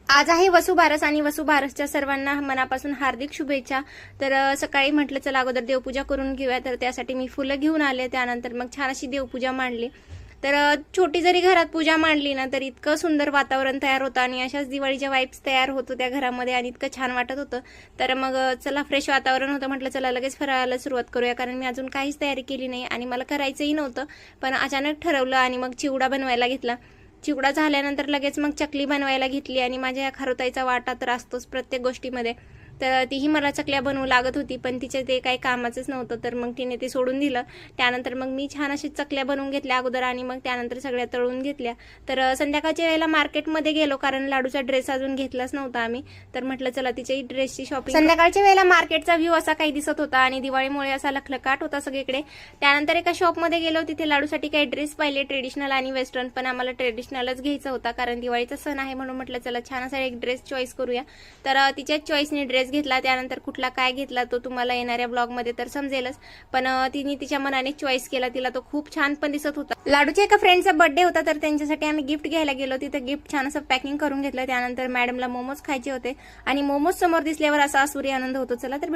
आज आहे वसुबारस आणि वसुबारसच्या सर्वांना मनापासून हार्दिक शुभेच्छा। तर सकाळी म्हटलं चला अगोदर देवपूजा करून घेऊया, तर त्यासाठी मी फुलं घेऊन आले। त्यानंतर मग छान अशी देवपूजा मांडली। तर छोटी जरी घरात पूजा मांडली ना तर इतकं सुंदर वातावरण तयार होतं आणि अशाच दिवाळीच्या वाइब्स तयार होत होत्या घरामध्ये आणि इतकं छान वाटत होतं। तर मग चला फ्रेश वातावरण होतं, म्हटलं चला लगेच फराळाला सुरुवात करूया, कारण मी अजून काहीच तयारी केली नाही आणि मला करायचंही नव्हतं, पण अचानक ठरवलं आणि मग चिवडा बनवायला घेतला। चिवडा झाल्यानंतर लगेच मग चकली बनवायला घेतली आणि माझ्या खारुताईचा वाटा तर असतोच प्रत्येक गोष्टीमध्ये। तर तीही मला चकल्या बनवू लागत होती, पण तिचे ते काही कामाचंच नव्हतं, तर मग तिने ते सोडून दिलं। त्यानंतर मग मी छान अशी चकल्या बनवून घेतल्या अगोदर आणि मग त्यानंतर सगळ्या तळून घेतल्या। तर संध्याकाळच्या वेळेला मार्केटमध्ये गेलो, कारण लाडूचा ड्रेस अजून घेतलाच नव्हता आम्ही, तर म्हटलं चला तिच्याही ड्रेसची शॉपिंग। संध्याकाळच्या वेळेला मार्केटचा व्ह्यू असा काही दिसत होता आणि दिवाळीमुळे असा लखलखाट होता सगळीकडे। त्यानंतर एका शॉपमध्ये गेलो, तिथे लाडूसाठी काही ड्रेस पाहिले, ट्रेडिशनल आणि वेस्टर्न, पण आम्हाला ट्रेडिशनलच घ्यायचा होता कारण दिवाळीचा सण आहे, म्हणून म्हटलं चला छान असा एक ड्रेस चॉईस करूया। तर तिच्याच चॉईसने ड्रेस घेतला। त्यानंतर कुठला काय घेतला तो तुम्हाला येणाऱ्या ब्लॉग मध्ये तर समजेलच, पण तिने तिच्या मनाने चॉईस केला, तिला तो खूप छान पण दिसत होता। लाडूच्या एका फ्रेंडचा बर्थडे होता, तर त्यांच्यासाठी आम्ही गिफ्ट घ्यायला गेलो, तिथे गिफ्ट छान असं पॅकिंग करून घेतलं। त्यानंतर मॅडमला मोमोज खायचे होते आणि मोमोज समोर दिसल्यावर असा आसुरी आनंद होतो। चला तर